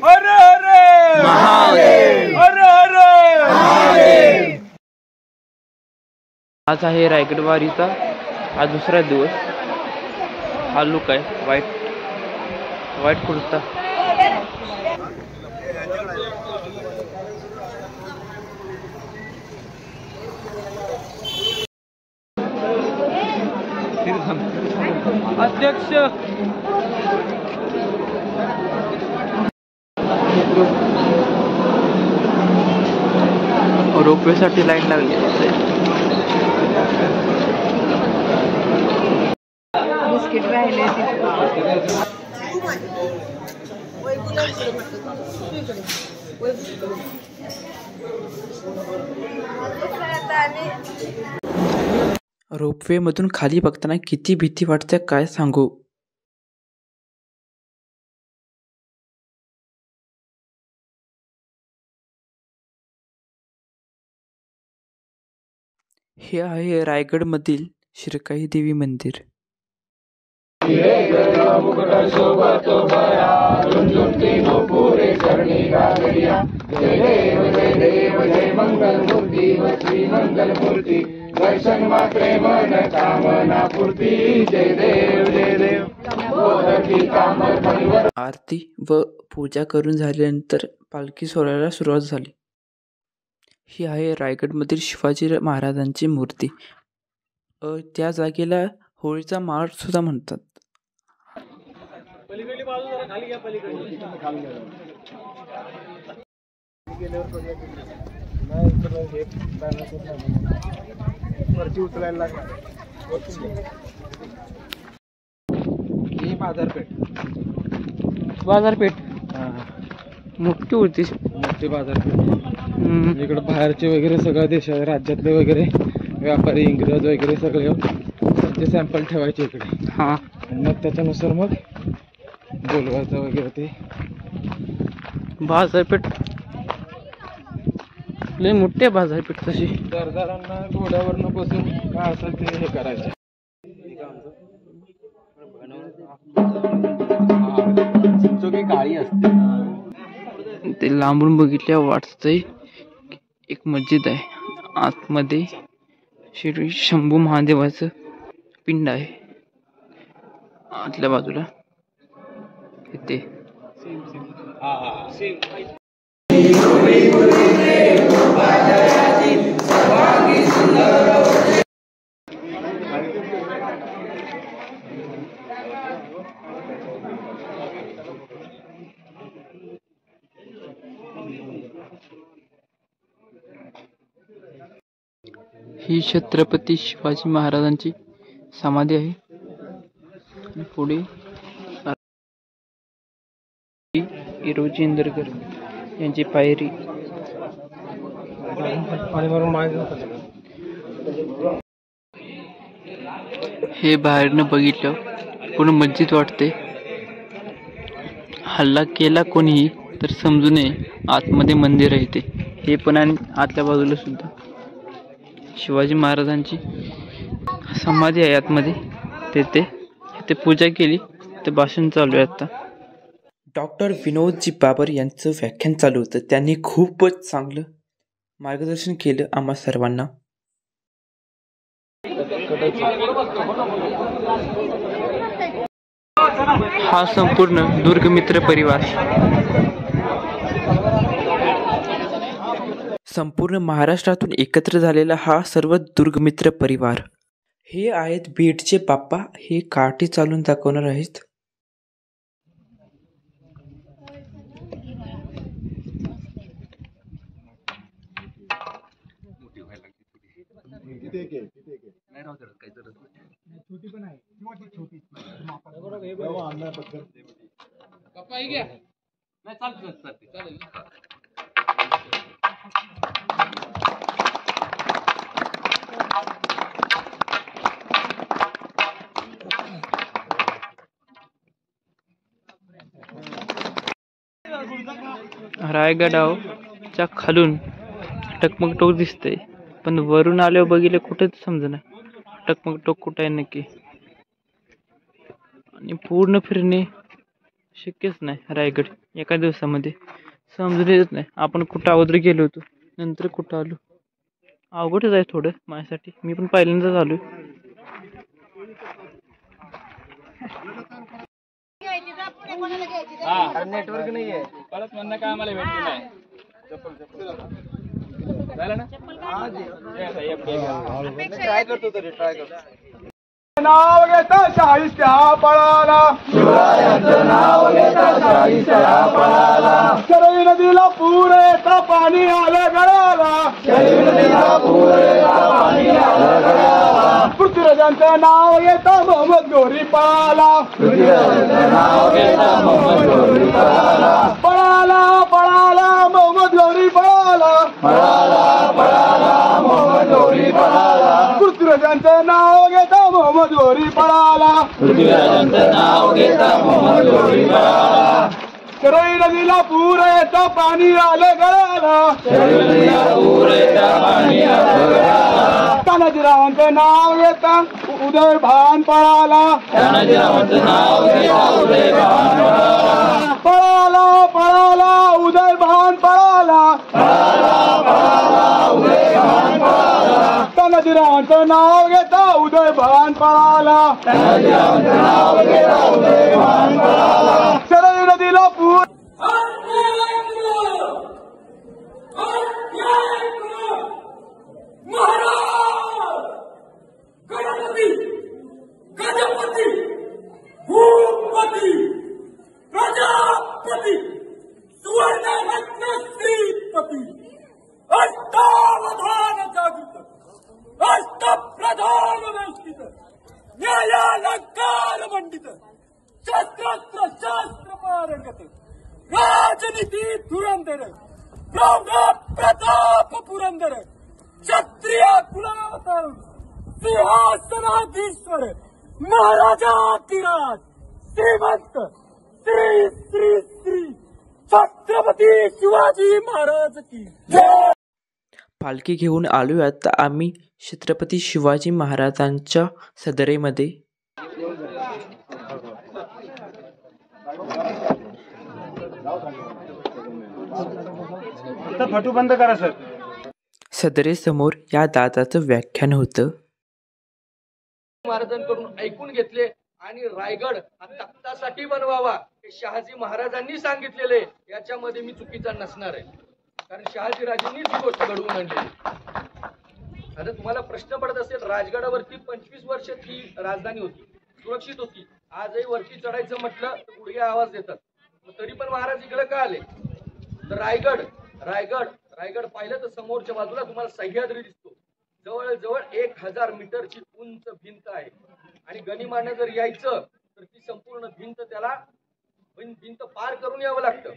हर हर महादेव, हर हर महादेव। आज आहे रायगड वारीचा हा दुसरा दिवस। हा लुक आहे व्हाईट कुर्ता। अध्यक्ष रोपवे साठी लाईन लागली बिस्किट राहिले रोपवे मधून खाली बघताना किती भीती वाटते काय सांगू। हे आहे रायगड मधील श्रीकाई देवी मंदिर। दर्शन मात्रे मन कामना पूर्ती। जय देव जय देव। आरती व पूजा करून झाल्यानंतर पालखी सोहळ्याला सुरुवात झाली। ही आहे रायगड मधील शिवाजी महाराजांची मूर्ती। त्या जागेला होळीचा माळ सुद्धा म्हणतात। बाजारपेठ मोठी होती, मोठी बाजारपेठ। इकडे बाहेरचे वगैरे सगळ्या देशात राज्यातले वगैरे व्यापारी इंग्रज वगैरे सगळे त्यांचे सॅम्पल ठेवायचे इकडे। हा, मग त्याच्यानुसार मग बोलवायचं वगैरे ते। बाजारपेठ लय मोठी बाजारपेठ तशी। सरदारांना घोड्यावरनं बसून काय असेल ते हे करायचं। काळी असते ते लांबून बघितल्यावर वाटतंय एक मस्जिद आहे। आतमध्ये श्री शंभू महादेवाचं पिंड आहे। आतल्या बाजूला इथे ही छत्रपती शिवाजी महाराजांची समाधी आहे। पुढे हिरोजी इंदरकर यांची पायरी। हे बाहेरनं बघितलं पूर्ण मस्जिद वाटते। हल्ला केला कोणीही तर समजू नये आतमध्ये मंदिर आहे ते। हे पण आणि आतल्या बाजूला सुद्धा शिवाजी महाराजांची समाधी आहे आतमध्ये। तिथे पूजा केली, ते भाषण चालू आहे आता। डॉक्टर विनोदजी बाबर यांचं व्याख्यान चालू होतं। त्यांनी खूपच चांगलं मार्गदर्शन केलं आम्हा सर्वांना। हा संपूर्ण दुर्गमित्र परिवार संपूर्ण महाराष्ट्रातून एकत्र झालेला हा सर्व दुर्गमित्र परिवार। हे आहेत बीडचे बाप्पा, हे काठी चालून दाखवणार आहेत। रायगडाच्या खालून टकमकटोक दिसते, पण वरून आल्यावर बघितलं कुठेच समजना टकमकटोक कुठे आहे नक्की। आणि पूर्ण फिरणे शक्यच नाही रायगड एका दिवसामध्ये. समजून येत नाही आपण कुठं अगोदर गेलो होतो नंतर कुठं आलो. अवघडच आहे थोडं माझ्यासाठी. मी पण पहिल्यांदाच आलो. नेटवर्क नाहीये परत म्हणणं काय आम्हाला भेटलं नाही. झालं ना ट्राय करतो तरी ट्राय करतो. नाव घेता शाहीच्या पळाला शिवरायांचं नाव घेता शाहीच्या पळाला शरयू नदीला पूर येता पाणी आलं गळाला शरयू नदीला पूर येता पाणी आलं गळाला पृथ्वीराजांचं नाव घेता मोहम्मद गोरी पळाला पृथ्वीराजांचं नाव घेता मोहम्मद गोरी पळाला पळाला पळाला मोहम्मद गोरी पळाला पळाला पळाला मोहम्मद गोरी पळाला पृथ्वीराजांचं नाव घेता मोहम्मद गोरी पळाला पृथ्वीराजांचं नाव घेता मोहम्मद गोरी पळाला शरयू नदीला पूर येता पाणी आलं गळाला शरयू नदीला पूर येता पाणी आलं गळाला तानाजीरावांचं नाव घेता उदय भान पळाला तानाजीरावांचं नाव घेता उदय भान पळाला पळाला पळाला उदय भान पळाला पळाला पळाला उदय भान पळाला तानाजीरावांचं नाव घेता उदय भान पळाला तानाजीरावांचं नाव घेता उदय भान पळाला शरयू नदीला पूर गणपती गजपती भूपती प्रजापती सुवर्णरत्न श्रीपती अष्टावधान जागृत अष्टप्रधान वेष्टित न्यायालंकार मंडित शस्त्रास्त्र शास्त्र पारंगत राजनीती धुरंधर प्रौढ प्रताप पुरंदर क्षत्रिय कुलावतार सिंहासनाधीश्वर महाराजाधिराज श्रीमंत श्री श्री श्री छत्रपती शिवाजी महाराज की जय. पालखी घेऊन आलोयात आम्ही छत्रपती शिवाजी महाराजांच्या सदरेमध्ये. फोटो बंद करा सर. सदरेसमोर या दादाचं व्याख्यान होतं. महाराजांकडून ऐकून घेतले आणि रायगड हा तख्तासाठी बनवावा हे शहाजी महाराजांनी सांगितलेले. याच्यामध्ये मी चुकीचा नसणार आहे कारण शहाजी राजांनीच ही गोष्ट घडवून आणली. आता तुम्हाला प्रश्न पडत असेल राजगडावरती 25 वर्ष ती राजधानी होती, सुरक्षित होती. आजही वरती चढायचं म्हटलं तर गुडघे आवाज देतात. तरी पण महाराज इकडे का आले तर रायगड रायगड रायगड पाहिलं तर समोरच्या बाजूला तुम्हाला सह्याद्री दिसतो. जवळजवळ 1000 मीटरची उंच भिंत आहे आणि गनिमाने जर यायचं तर ती संपूर्ण भिंत त्याला भिंत पार करून यावं लागतं.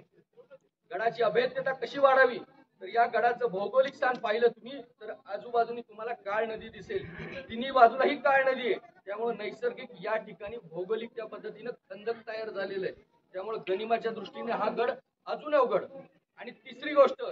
गडाची अभेद्यता कशी वाढावी तर या गडाचं भौगोलिक स्थान पाहिलं तुम्ही तर आजूबाजूनी तुम्हाला काळ नदी दिसेल. तिन्ही बाजूलाही काळ नदी आहे. त्यामुळे नैसर्गिक या ठिकाणी भौगोलिक त्या पद्धतीनं खंदक तयार झालेलं आहे. त्यामुळे गनिमाच्या दृष्टीने हा गड अजून अवघड. आणि तिसरी गोष्ट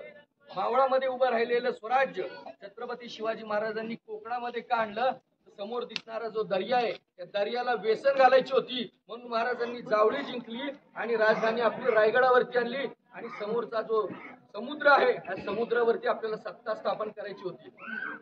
मावळामध्ये उभं राहिलेलं स्वराज्य छत्रपती शिवाजी महाराजांनी कोकणामध्ये का आणलं. समोर दिसणारा जो दर्या आहे त्या दर्याला वेसण घालायची होती म्हणून महाराजांनी जावळी जिंकली आणि राजधानी आपली रायगडावरती आणली. आणि समोरचा जो समुद्र आहे या समुद्रावरती आपल्याला सत्ता स्थापन करायची होती.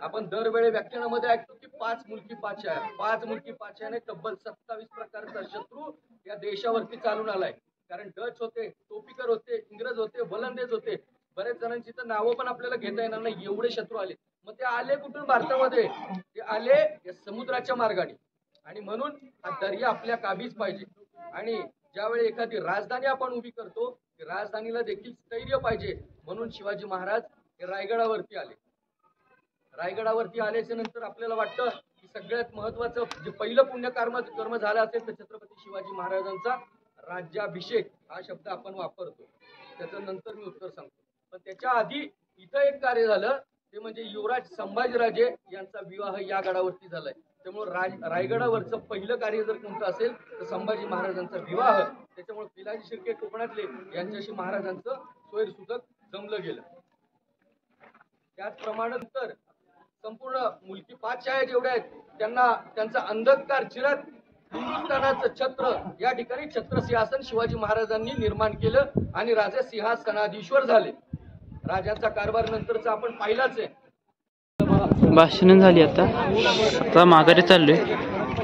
आपण दरवेळी व्याख्यानामध्ये ऐकतो की 5 मुलकी पाचशा 5 मुलकी पाचशाने तब्बल 27 प्रकारचा शत्रू या देशावरती चालून आलाय. कारण डच होते, टोपीकर होते, इंग्रज होते, वलंदेज होते. बरेच जणांची तर नावं पण आपल्याला घेता येणार नाही एवढे शत्रू आले. मग ते आले कुठून भारतामध्ये ते आले या समुद्राच्या मार्गाने. आणि म्हणून हा दर्या आपल्या काबीज पाहिजे. आणि ज्यावेळी एखादी राजधानी आपण उभी करतो राजधानीला देखील स्थैर्य पाहिजे म्हणून शिवाजी महाराज हे रायगडावरती आले. रायगडावरती आल्याच्या नंतर आपल्याला वाटतं की सगळ्यात महत्वाचं जे पहिलं पुण्यकर्म झालं असेल तर छत्रपती शिवाजी महाराजांचा राज्याभिषेक हा शब्द आपण वापरतो. त्याचं नंतर मी उत्तर सांगतो. पण त्याच्या आधी इथं एक कार्य झालं ते म्हणजे युवराज संभाजीराजे यांचा विवाह या गडावरती झालाय. त्यामुळे रायगडावरचं पहिलं कार्य जर कोणतं असेल तर संभाजी महाराजांचा विवाह. त्याच्यामुळे पिलाजी शिर्के कोकणातले यांच्याशी महाराजांचं सोयरसुतक जमलं गेलं. त्याचप्रमाणे तर संपूर्ण मुलकी पाचशाया जेवढ्या आहेत त्यांना त्यांचा अंधकार चिरत हिंदुस्थानाचं छत्र या ठिकाणी छत्र सिंहासन शिवाजी महाराजांनी निर्माण केलं आणि राजा सिंहासनाधीश्वर झाले. राजांचा कारभार नंतरचा आपण पाहिलाच आहे. भाषण झाली. आता माघारी चाललोय.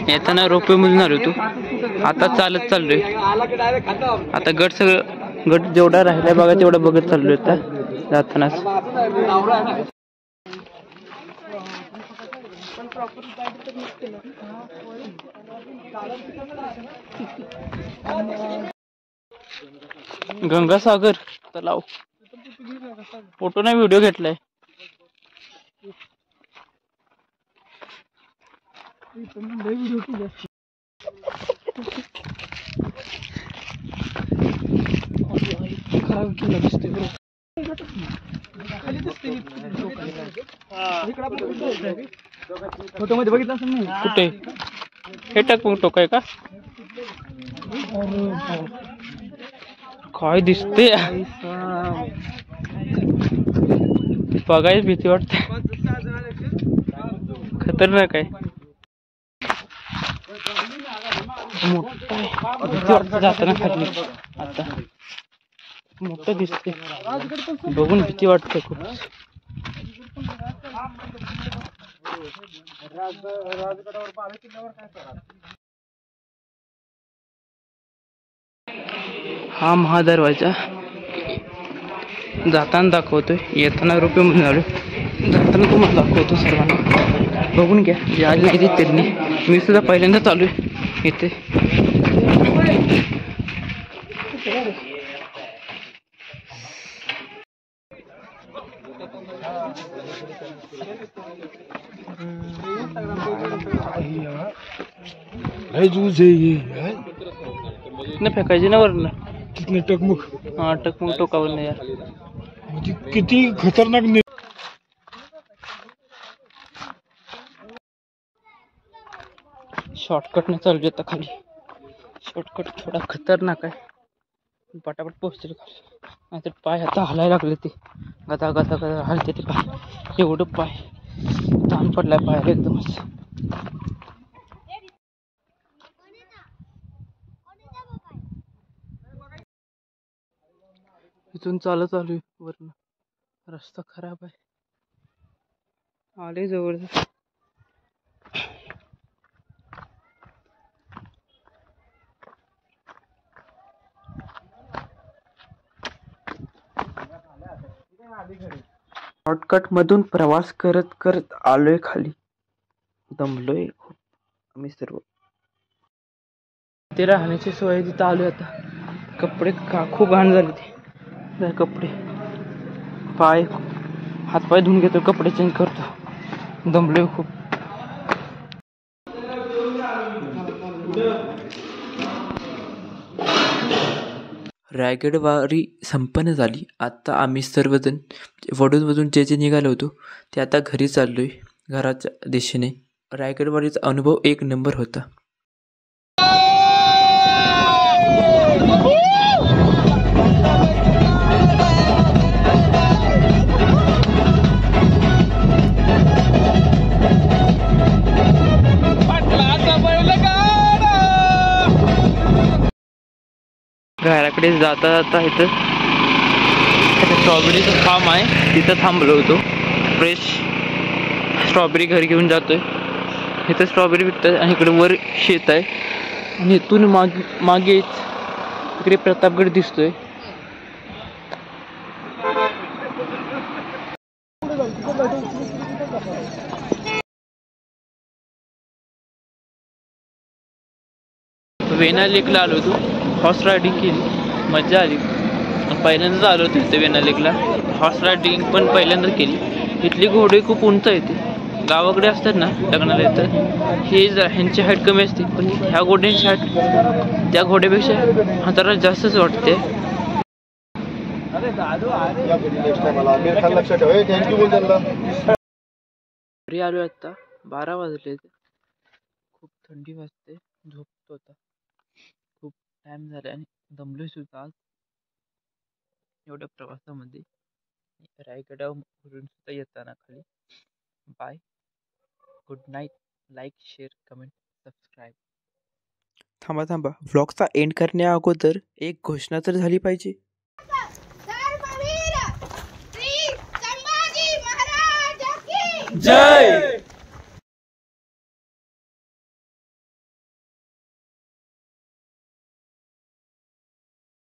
येताना रोपवे मधून आलो तू, आता चालत चाललोय. आता गट जेवढा राहिलाय बघा तेवढा बघत चाललोय आता जातानाच. गंगासागर तलाव फोटो नाही व्हिडिओ घेतलाय. फोटो मध्ये बघितलं असेल ना. कुठे हे टाक मग टोकाय का काय दिसते बघायला भीती वाटते. खतरनाक आहे. मोठा आहे जाताना खाली. आता मोठं दिसते बघून भीती वाटते खूप. हा महादरवाजा जाताना दाखवतोय. येताना रुपये म्हणून आलो. जाताना तुम्हाला दाखवतो सर्वांना. बघून घ्या जे आले नाही त्यांनी. मी सुद्धा पहिल्यांदा चालू आहे इथे. फेकायची ना वरनं. किती टकमुक. हा टकमुक टोकावर नाही यार. म्हणजे किती खतरनाक. शॉर्टकट ने चालू आता खाली. शॉर्टकट थोडा खतरनाक आहे. पटापट पोहोचतील खाली. नाहीतर पाय आता हलायला लागले. ते गदा गदा गदा हलते ते पाय. एवढं पाय ताण पडलाय पायाला एकदमच. इथून चालत आलोय वरनं. रस्ता खराब आहे. आले जवळ. शॉर्टकट मधून प्रवास करत करत आलोय खाली. दमलोय खूप आम्ही सर्व. ते राहण्याची सोय तिथं आलोय आता. कपडे खूप घाण झाले ते कपडे. पाय हातपाय धुवून घेतो. कपडे चेंज करतो. दमलोय खूप. रायगड वारी संपन्न झाली. आता आम्ही सर्वजण वडूजमधून जे निघालो होतो ते आता घरी चाललोय घराच्या दिशेने. रायगड वारीचा अनुभव एक नंबर होता. घराकडे जाता जाता इथं स्ट्रॉबेरीचं फार्म आहे. तिथं थांबलो होतो. फ्रेश स्ट्रॉबेरी घरी घेऊन जातोय. इथं स्ट्रॉबेरी विकतात आणि इकडे वर शेत आहे. आणि इथून मागे इकडे प्रतापगड दिसतोय. वेना लेकला आलो होतो. हॉर्स रायडिंग केली. मजा आली. पहिल्यांदाच आलो होतो इथे वेना लेकला. हॉर्स रायडिंग पण पहिल्यांदा केली. इथली घोडे खूप उंच येते. गावाकडे असतात ना लग्नाला येतं हे ह्यांची हाईट कमी असते. पण ह्या घोड्यांची हाईट त्या घोड्यापेक्षा जरा जास्तच वाटते. घरी आलो आता. 12 वाजले. खूप थंडी वाजते. झोपतो होता. खूप टाइम झाला आणि दमलोय सुद्धा आज एवढ्या प्रवासामध्ये. रायगडावरून सुद्धा येताना खाली. Bye. Good night. Like share comment subscribe. थांबा व्लॉगचा एंड करण्या अगोदर एक घोषणा तर झाली पाहिजे. धर्मवीर श्री संभाजी महाराज की जय.